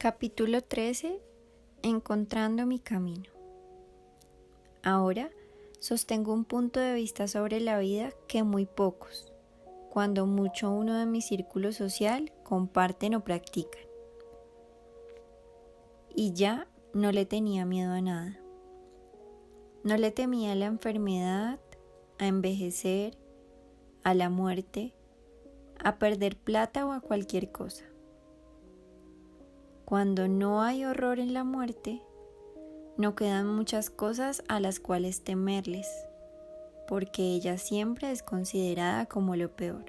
Capítulo 13. Encontrando mi camino. Ahora sostengo un punto de vista sobre la vida que muy pocos, cuando mucho uno de mi círculo social, comparten o practican. Y ya no le tenía miedo a nada. No le temía a la enfermedad, a envejecer, a la muerte, a perder plata o a cualquier cosa. Cuando no hay horror en la muerte, no quedan muchas cosas a las cuales temerles, porque ella siempre es considerada como lo peor.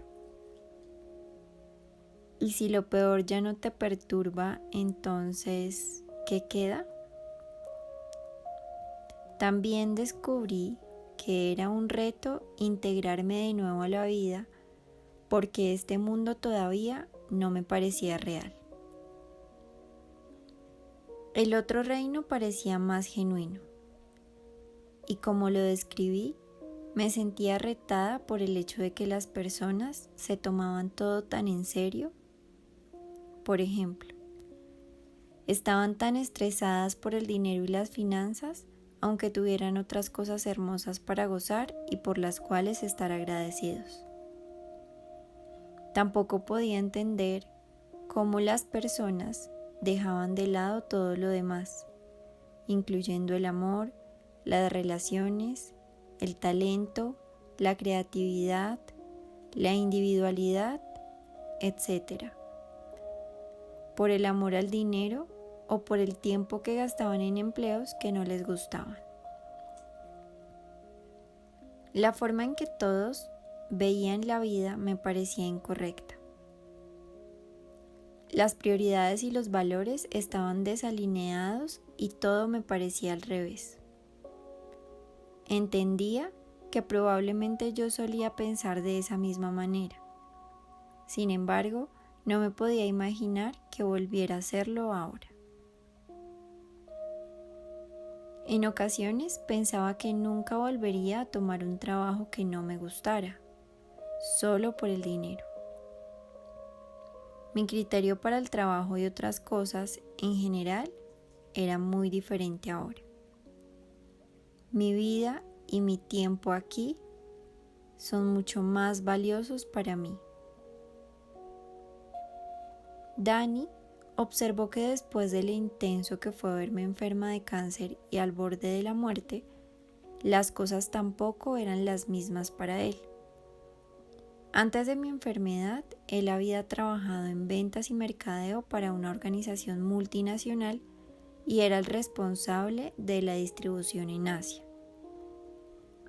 Y si lo peor ya no te perturba, entonces, ¿qué queda? También descubrí que era un reto integrarme de nuevo a la vida, porque este mundo todavía no me parecía real. El otro reino parecía más genuino, y como lo describí, me sentía retada por el hecho de que las personas se tomaban todo tan en serio. Por ejemplo, estaban tan estresadas por el dinero y las finanzas, aunque tuvieran otras cosas hermosas para gozar y por las cuales estar agradecidos. Tampoco podía entender cómo las personas dejaban de lado todo lo demás, incluyendo el amor, las relaciones, el talento, la creatividad, la individualidad, etc. Por el amor al dinero o por el tiempo que gastaban en empleos que no les gustaban. La forma en que todos veían la vida me parecía incorrecta. Las prioridades y los valores estaban desalineados y todo me parecía al revés. Entendía que probablemente yo solía pensar de esa misma manera. Sin embargo, no me podía imaginar que volviera a hacerlo ahora. En ocasiones pensaba que nunca volvería a tomar un trabajo que no me gustara, solo por el dinero. Mi criterio para el trabajo y otras cosas en general era muy diferente ahora. Mi vida y mi tiempo aquí son mucho más valiosos para mí. Dani observó que después de lo intenso que fue verme enferma de cáncer y al borde de la muerte, las cosas tampoco eran las mismas para él. Antes de mi enfermedad, él había trabajado en ventas y mercadeo para una organización multinacional y era el responsable de la distribución en Asia.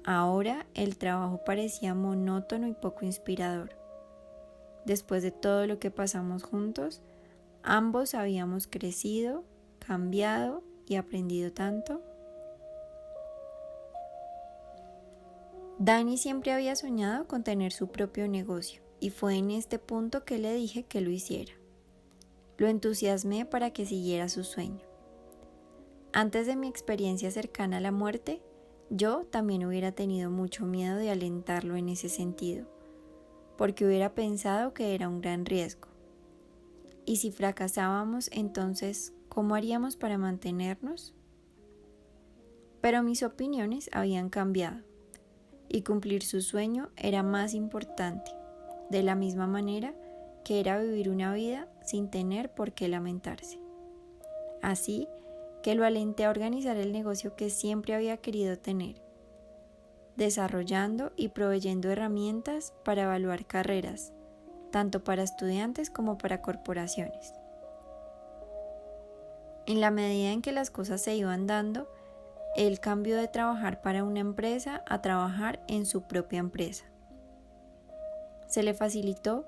Ahora el trabajo parecía monótono y poco inspirador. Después de todo lo que pasamos juntos, ambos habíamos crecido, cambiado y aprendido tanto. Dani siempre había soñado con tener su propio negocio y fue en este punto que le dije que lo hiciera. Lo entusiasmé para que siguiera su sueño. Antes de mi experiencia cercana a la muerte, yo también hubiera tenido mucho miedo de alentarlo en ese sentido, porque hubiera pensado que era un gran riesgo. Y si fracasábamos, entonces, ¿cómo haríamos para mantenernos? Pero mis opiniones habían cambiado. Y cumplir su sueño era más importante, de la misma manera que era vivir una vida sin tener por qué lamentarse. Así que lo alenté a organizar el negocio que siempre había querido tener, desarrollando y proveyendo herramientas para evaluar carreras, tanto para estudiantes como para corporaciones. En la medida en que las cosas se iban dando, él cambió de trabajar para una empresa a trabajar en su propia empresa. Se le facilitó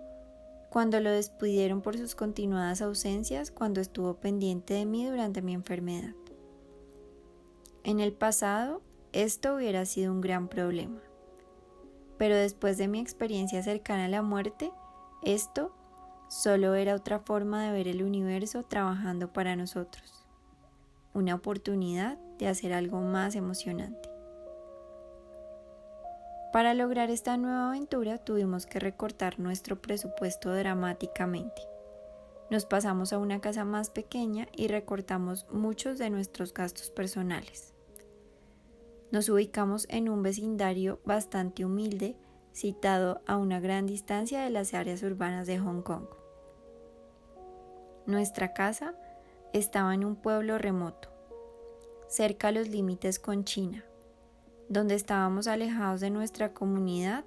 cuando lo despidieron por sus continuadas ausencias cuando estuvo pendiente de mí durante mi enfermedad. En el pasado, esto hubiera sido un gran problema. Pero después de mi experiencia cercana a la muerte, esto solo era otra forma de ver el universo trabajando para nosotros. Una oportunidad de hacer algo más emocionante. Para lograr esta nueva aventura tuvimos que recortar nuestro presupuesto dramáticamente. Nos pasamos a una casa más pequeña y recortamos muchos de nuestros gastos personales. Nos ubicamos en un vecindario bastante humilde, situado a una gran distancia de las áreas urbanas de Hong Kong. Nuestra casa estaba en un pueblo remoto, cerca a los límites con China, donde estábamos alejados de nuestra comunidad,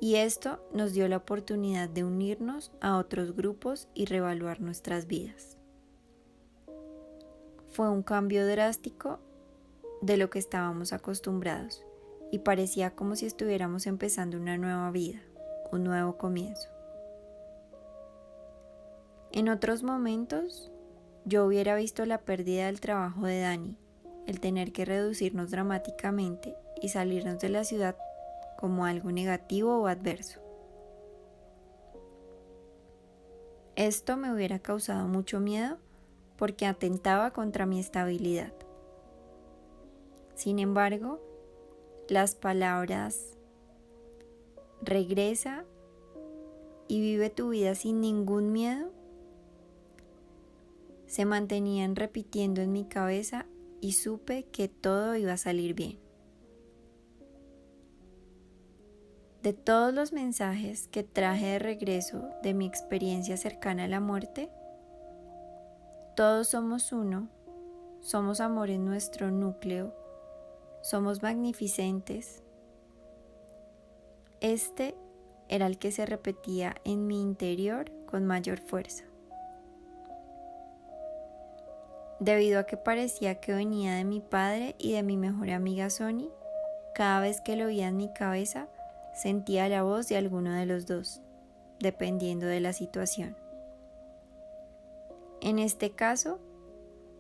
y esto nos dio la oportunidad de unirnos a otros grupos y reevaluar nuestras vidas. Fue un cambio drástico de lo que estábamos acostumbrados y parecía como si estuviéramos empezando una nueva vida, un nuevo comienzo. En otros momentos, yo hubiera visto la pérdida del trabajo de Dani, el tener que reducirnos dramáticamente y salirnos de la ciudad como algo negativo o adverso. Esto me hubiera causado mucho miedo porque atentaba contra mi estabilidad. Sin embargo, las palabras "regresa y vive tu vida sin ningún miedo" se mantenían repitiendo en mi cabeza y supe que todo iba a salir bien. De todos los mensajes que traje de regreso de mi experiencia cercana a la muerte, todos somos uno, somos amor en nuestro núcleo, somos magnificentes. Este era el que se repetía en mi interior con mayor fuerza. Debido a que parecía que venía de mi padre y de mi mejor amiga Sony, cada vez que lo oía en mi cabeza, sentía la voz de alguno de los dos, dependiendo de la situación. En este caso,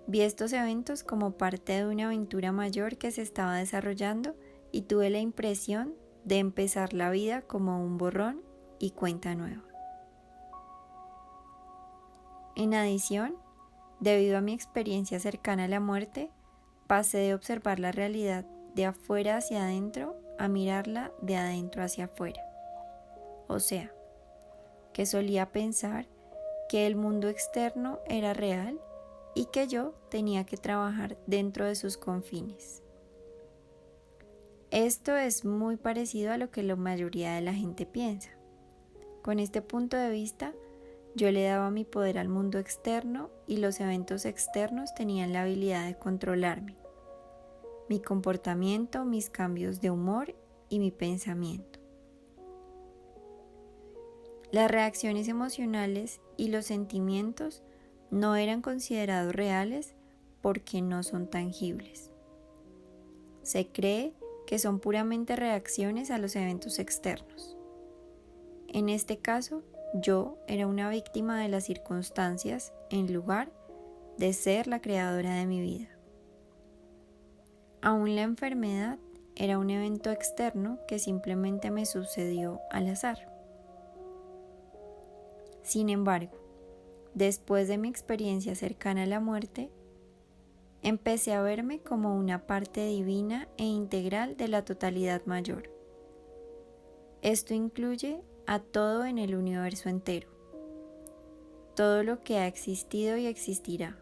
vi estos eventos como parte de una aventura mayor que se estaba desarrollando y tuve la impresión de empezar la vida como un borrón y cuenta nueva. En adición, debido a mi experiencia cercana a la muerte, pasé de observar la realidad de afuera hacia adentro a mirarla de adentro hacia afuera. O sea, que solía pensar que el mundo externo era real y que yo tenía que trabajar dentro de sus confines. Esto es muy parecido a lo que la mayoría de la gente piensa. Con este punto de vista, yo le daba mi poder al mundo externo y los eventos externos tenían la habilidad de controlarme, mi comportamiento, mis cambios de humor y mi pensamiento. Las reacciones emocionales y los sentimientos no eran considerados reales porque no son tangibles. Se cree que son puramente reacciones a los eventos externos. En este caso, yo era una víctima de las circunstancias en lugar de ser la creadora de mi vida. Aún la enfermedad era un evento externo que simplemente me sucedió al azar. Sin embargo, después de mi experiencia cercana a la muerte, empecé a verme como una parte divina e integral de la totalidad mayor. Esto incluye a todo en el universo entero, todo lo que ha existido y existirá,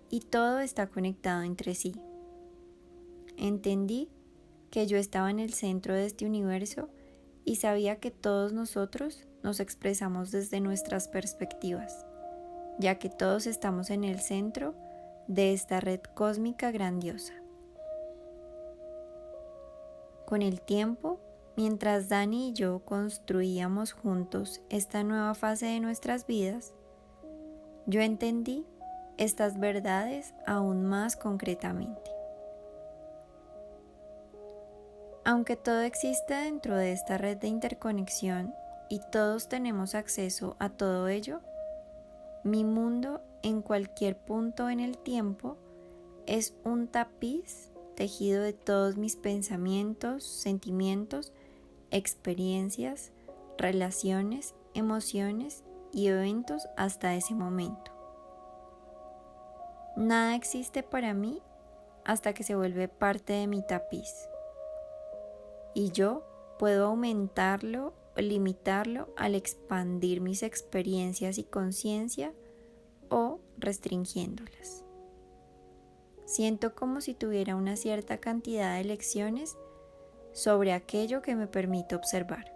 y todo está conectado entre sí. Entendí que yo estaba en el centro de este universo y sabía que todos nosotros nos expresamos desde nuestras perspectivas, ya que todos estamos en el centro de esta red cósmica grandiosa. Con el tiempo, mientras Dani y yo construíamos juntos esta nueva fase de nuestras vidas, yo entendí estas verdades aún más concretamente. Aunque todo existe dentro de esta red de interconexión y todos tenemos acceso a todo ello, mi mundo en cualquier punto en el tiempo es un tapiz tejido de todos mis pensamientos, sentimientos, experiencias, relaciones, emociones y eventos hasta ese momento. Nada existe para mí hasta que se vuelve parte de mi tapiz. Y yo puedo aumentarlo, limitarlo al expandir mis experiencias y conciencia o restringiéndolas. Siento como si tuviera una cierta cantidad de lecciones sobre aquello que me permito observar.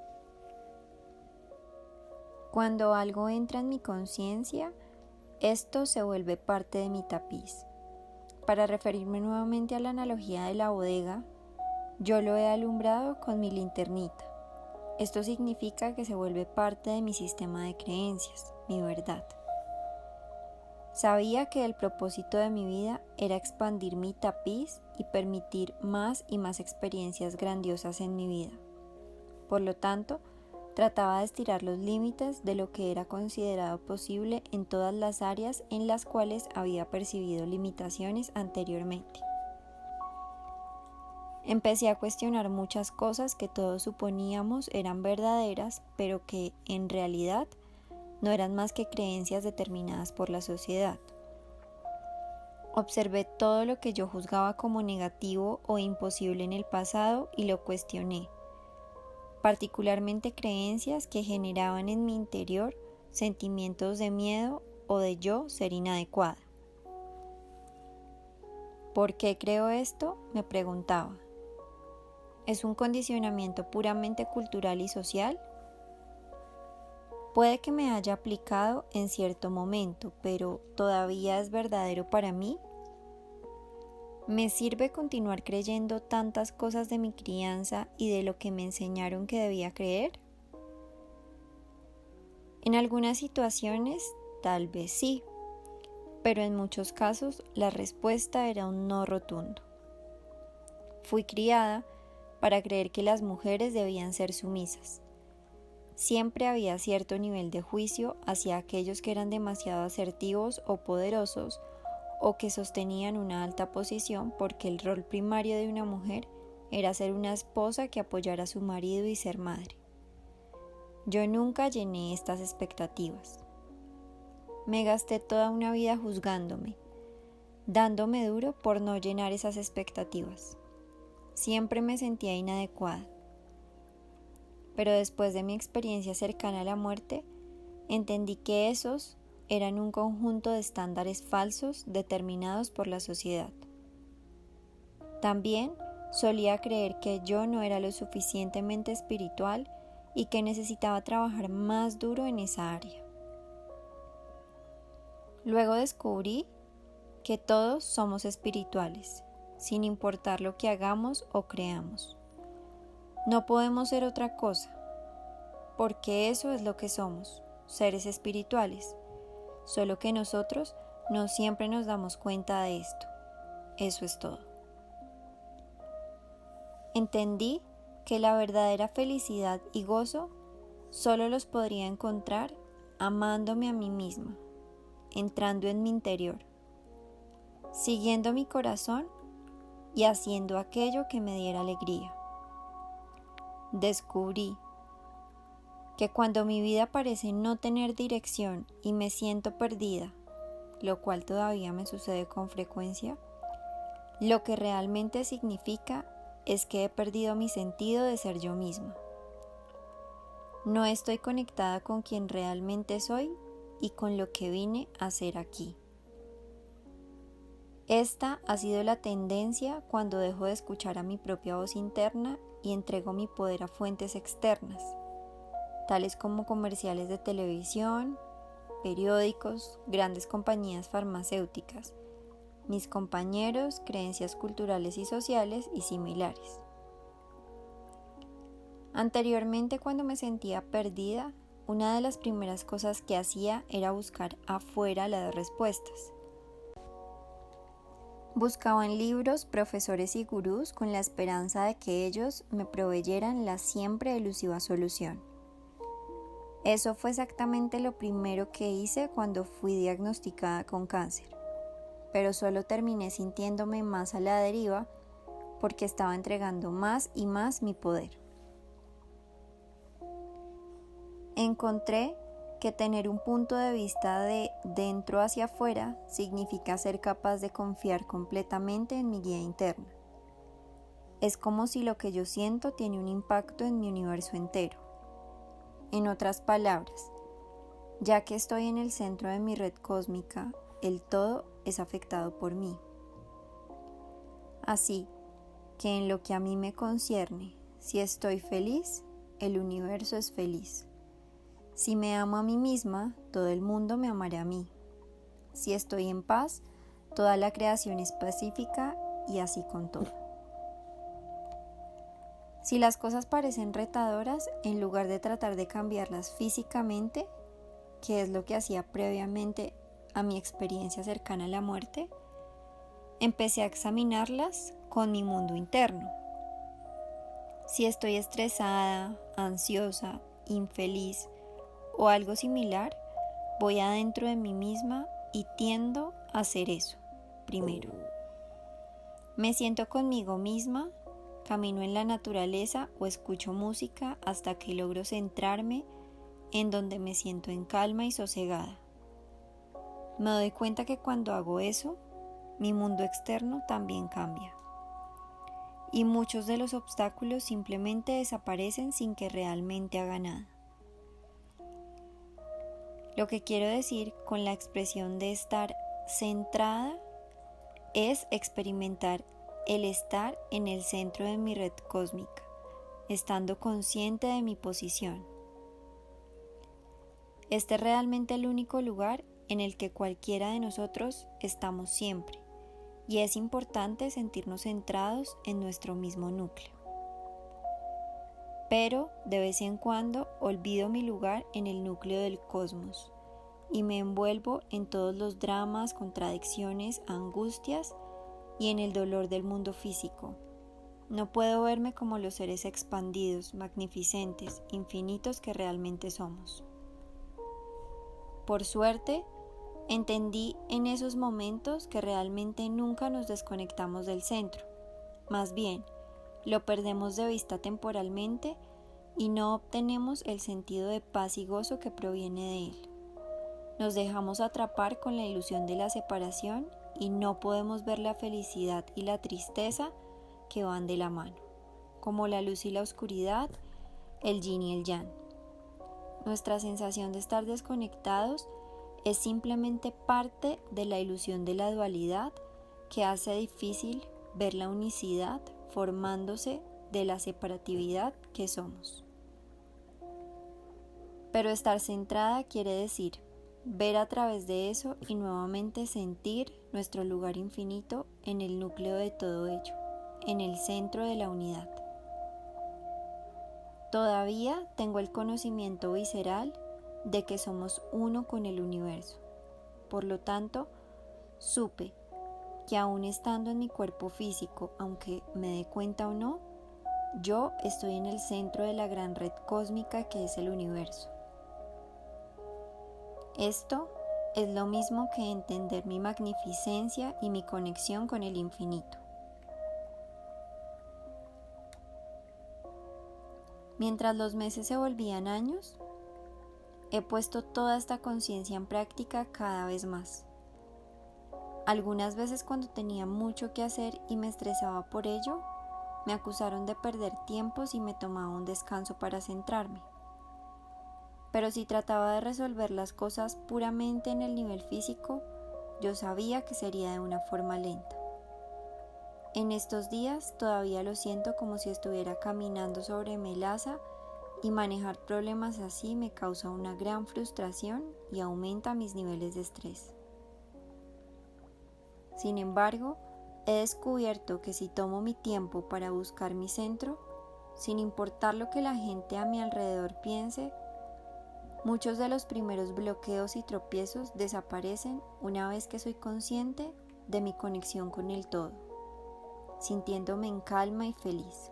Cuando algo entra en mi conciencia, esto se vuelve parte de mi tapiz. Para referirme nuevamente a la analogía de la bodega, yo lo he alumbrado con mi linternita. Esto significa que se vuelve parte de mi sistema de creencias, mi verdad. Sabía que el propósito de mi vida era expandir mi tapiz y permitir más y más experiencias grandiosas en mi vida. Por lo tanto, trataba de estirar los límites de lo que era considerado posible en todas las áreas en las cuales había percibido limitaciones anteriormente. Empecé a cuestionar muchas cosas que todos suponíamos eran verdaderas, pero que en realidad no eran más que creencias determinadas por la sociedad. Observé todo lo que yo juzgaba como negativo o imposible en el pasado y lo cuestioné, particularmente creencias que generaban en mi interior sentimientos de miedo o de yo ser inadecuada. ¿Por qué creo esto?, me preguntaba. ¿Es un condicionamiento puramente cultural y social? Puede que me haya aplicado en cierto momento, pero ¿todavía es verdadero para mí? ¿Me sirve continuar creyendo tantas cosas de mi crianza y de lo que me enseñaron que debía creer? En algunas situaciones, tal vez sí, pero en muchos casos la respuesta era un no rotundo. Fui criada para creer que las mujeres debían ser sumisas. Siempre había cierto nivel de juicio hacia aquellos que eran demasiado asertivos o poderosos o que sostenían una alta posición porque el rol primario de una mujer era ser una esposa que apoyara a su marido y ser madre. Yo nunca llené estas expectativas. Me gasté toda una vida juzgándome, dándome duro por no llenar esas expectativas. Siempre me sentía inadecuada. Pero después de mi experiencia cercana a la muerte, entendí que esos eran un conjunto de estándares falsos determinados por la sociedad. También solía creer que yo no era lo suficientemente espiritual y que necesitaba trabajar más duro en esa área. Luego descubrí que todos somos espirituales, sin importar lo que hagamos o creamos. No podemos ser otra cosa, porque eso es lo que somos, seres espirituales, solo que nosotros no siempre nos damos cuenta de esto. Eso es todo. Entendí que la verdadera felicidad y gozo solo los podría encontrar amándome a mí misma, entrando en mi interior, siguiendo mi corazón y haciendo aquello que me diera alegría. Descubrí que cuando mi vida parece no tener dirección y me siento perdida, lo cual todavía me sucede con frecuencia, lo que realmente significa es que he perdido mi sentido de ser yo misma. No estoy conectada con quien realmente soy y con lo que vine a hacer aquí. Esta ha sido la tendencia cuando dejo de escuchar a mi propia voz interna y entrego mi poder a fuentes externas, tales como comerciales de televisión, periódicos, grandes compañías farmacéuticas, mis compañeros, creencias culturales y sociales y similares. Anteriormente, cuando me sentía perdida, una de las primeras cosas que hacía era buscar afuera las respuestas. Buscaba en libros, profesores y gurús con la esperanza de que ellos me proveyeran la siempre elusiva solución. Eso fue exactamente lo primero que hice cuando fui diagnosticada con cáncer, pero solo terminé sintiéndome más a la deriva porque estaba entregando más y más mi poder. Encontré que tener un punto de vista de dentro hacia afuera significa ser capaz de confiar completamente en mi guía interna. Es como si lo que yo siento tiene un impacto en mi universo entero. En otras palabras, ya que estoy en el centro de mi red cósmica, el todo es afectado por mí. Así que en lo que a mí me concierne, si estoy feliz, el universo es feliz. Si me amo a mí misma, todo el mundo me amará a mí. Si estoy en paz, toda la creación es pacífica y así con todo. Si las cosas parecen retadoras, en lugar de tratar de cambiarlas físicamente, que es lo que hacía previamente a mi experiencia cercana a la muerte, empecé a examinarlas con mi mundo interno. Si estoy estresada, ansiosa, infeliz o algo similar, voy adentro de mí misma y tiendo a hacer eso primero. Me siento conmigo misma, camino en la naturaleza o escucho música hasta que logro centrarme en donde me siento en calma y sosegada. Me doy cuenta que cuando hago eso, mi mundo externo también cambia. Y muchos de los obstáculos simplemente desaparecen sin que realmente haga nada. Lo que quiero decir con la expresión de estar centrada es experimentar el estar en el centro de mi red cósmica, estando consciente de mi posición. Este es realmente el único lugar en el que cualquiera de nosotros estamos siempre, y es importante sentirnos centrados en nuestro mismo núcleo. Pero de vez en cuando olvido mi lugar en el núcleo del cosmos y me envuelvo en todos los dramas, contradicciones, angustias y en el dolor del mundo físico. No puedo verme como los seres expandidos, magnificentes, infinitos que realmente somos. Por suerte, entendí en esos momentos que realmente nunca nos desconectamos del centro. Más bien, lo perdemos de vista temporalmente y no obtenemos el sentido de paz y gozo que proviene de él. Nos dejamos atrapar con la ilusión de la separación y no podemos ver la felicidad y la tristeza que van de la mano, como la luz y la oscuridad, el yin y el yang. Nuestra sensación de estar desconectados es simplemente parte de la ilusión de la dualidad que hace difícil ver la unicidad formándose de la separatividad que somos. Pero estar centrada quiere decir ver a través de eso y nuevamente sentir nuestro lugar infinito en el núcleo de todo ello, en el centro de la unidad. Todavía tengo el conocimiento visceral de que somos uno con el universo. Por lo tanto, supe que aún estando en mi cuerpo físico, aunque me dé cuenta o no, yo estoy en el centro de la gran red cósmica que es el universo. Esto es lo mismo que entender mi magnificencia y mi conexión con el infinito. Mientras los meses se volvían años, he puesto toda esta conciencia en práctica cada vez más. Algunas veces cuando tenía mucho que hacer y me estresaba por ello, me acusaron de perder tiempo si me tomaba un descanso para centrarme. Pero si trataba de resolver las cosas puramente en el nivel físico, yo sabía que sería de una forma lenta. En estos días todavía lo siento como si estuviera caminando sobre melaza y manejar problemas así me causa una gran frustración y aumenta mis niveles de estrés. Sin embargo, he descubierto que si tomo mi tiempo para buscar mi centro, sin importar lo que la gente a mi alrededor piense, muchos de los primeros bloqueos y tropiezos desaparecen una vez que soy consciente de mi conexión con el todo, sintiéndome en calma y feliz.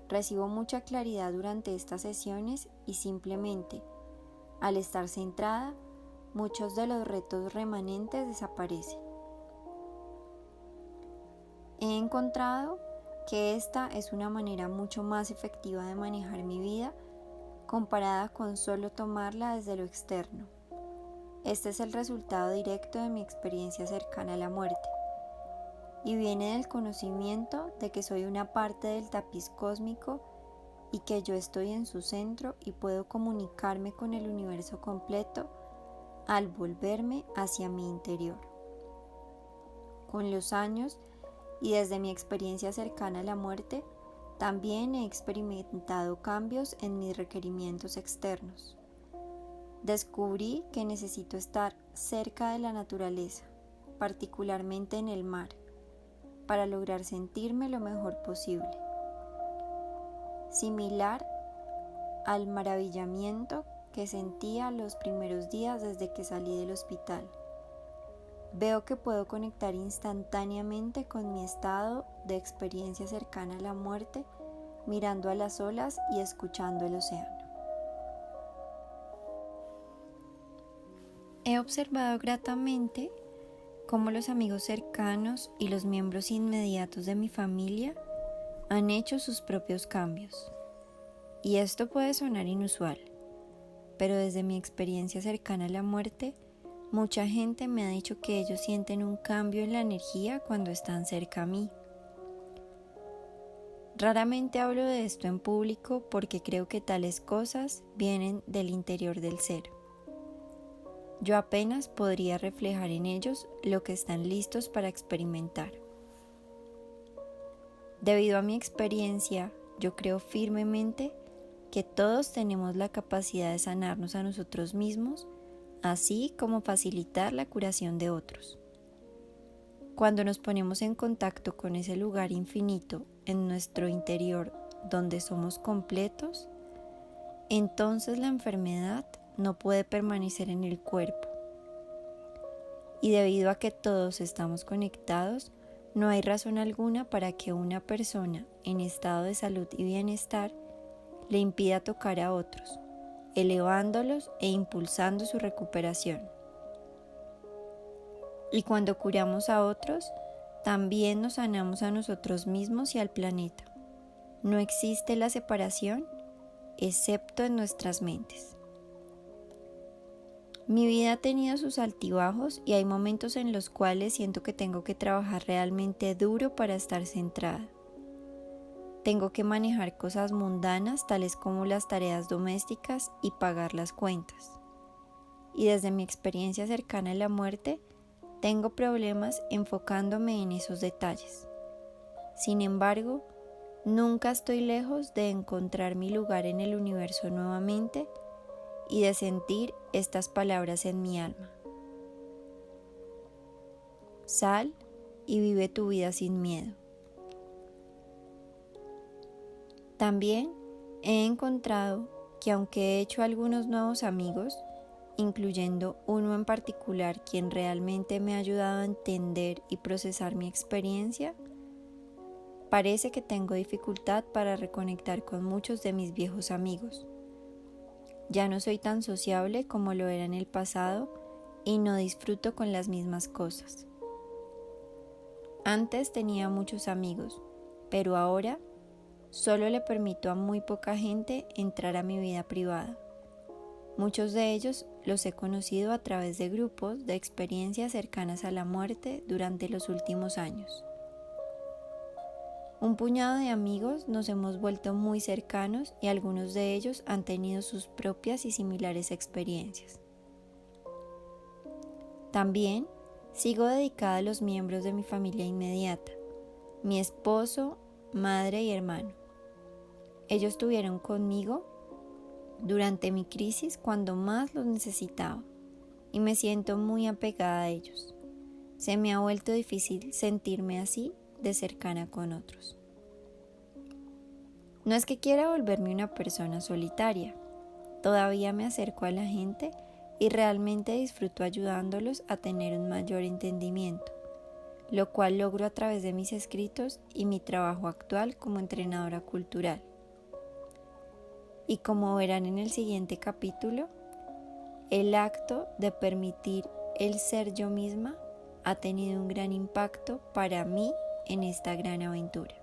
Recibo mucha claridad durante estas sesiones y simplemente, al estar centrada, muchos de los retos remanentes desaparecen. He encontrado que esta es una manera mucho más efectiva de manejar mi vida comparada con solo tomarla desde lo externo. Este es el resultado directo de mi experiencia cercana a la muerte y viene del conocimiento de que soy una parte del tapiz cósmico y que yo estoy en su centro y puedo comunicarme con el universo completo al volverme hacia mi interior. Con los años y desde mi experiencia cercana a la muerte, también he experimentado cambios en mis requerimientos externos. Descubrí que necesito estar cerca de la naturaleza, particularmente en el mar, para lograr sentirme lo mejor posible. Similar al maravillamiento que sentía los primeros días desde que salí del hospital. Veo que puedo conectar instantáneamente con mi estado de experiencia cercana a la muerte, mirando a las olas y escuchando el océano. He observado gratamente cómo los amigos cercanos y los miembros inmediatos de mi familia han hecho sus propios cambios. Y esto puede sonar inusual, pero desde mi experiencia cercana a la muerte, mucha gente me ha dicho que ellos sienten un cambio en la energía cuando están cerca a mí. Raramente hablo de esto en público porque creo que tales cosas vienen del interior del ser. Yo apenas podría reflejar en ellos lo que están listos para experimentar. Debido a mi experiencia, yo creo firmemente que todos tenemos la capacidad de sanarnos a nosotros mismos, así como facilitar la curación de otros. Cuando nos ponemos en contacto con ese lugar infinito en nuestro interior donde somos completos, entonces la enfermedad no puede permanecer en el cuerpo. Y debido a que todos estamos conectados, no hay razón alguna para que una persona en estado de salud y bienestar le impida tocar a otros, elevándolos e impulsando su recuperación. Y cuando curamos a otros, también nos sanamos a nosotros mismos y al planeta. No existe la separación, excepto en nuestras mentes. Mi vida ha tenido sus altibajos y hay momentos en los cuales siento que tengo que trabajar realmente duro para estar centrada. Tengo que manejar cosas mundanas tales como las tareas domésticas y pagar las cuentas. Y desde mi experiencia cercana a la muerte, tengo problemas enfocándome en esos detalles. Sin embargo, nunca estoy lejos de encontrar mi lugar en el universo nuevamente y de sentir estas palabras en mi alma. Sal y vive tu vida sin miedo. También he encontrado que aunque he hecho algunos nuevos amigos, incluyendo uno en particular quien realmente me ha ayudado a entender y procesar mi experiencia, parece que tengo dificultad para reconectar con muchos de mis viejos amigos. Ya no soy tan sociable como lo era en el pasado y no disfruto con las mismas cosas. Antes tenía muchos amigos, pero ahora solo le permito a muy poca gente entrar a mi vida privada. Muchos de ellos los he conocido a través de grupos de experiencias cercanas a la muerte durante los últimos años. Un puñado de amigos nos hemos vuelto muy cercanos y algunos de ellos han tenido sus propias y similares experiencias. También sigo dedicada a los miembros de mi familia inmediata, mi esposo, madre y hermano. Ellos estuvieron conmigo durante mi crisis cuando más los necesitaba y me siento muy apegada a ellos. Se me ha vuelto difícil sentirme así de cercana con otros. No es que quiera volverme una persona solitaria, todavía me acerco a la gente y realmente disfruto ayudándolos a tener un mayor entendimiento, lo cual logro a través de mis escritos y mi trabajo actual como entrenadora cultural. Y como verán en el siguiente capítulo, el acto de permitir el ser yo misma ha tenido un gran impacto para mí en esta gran aventura.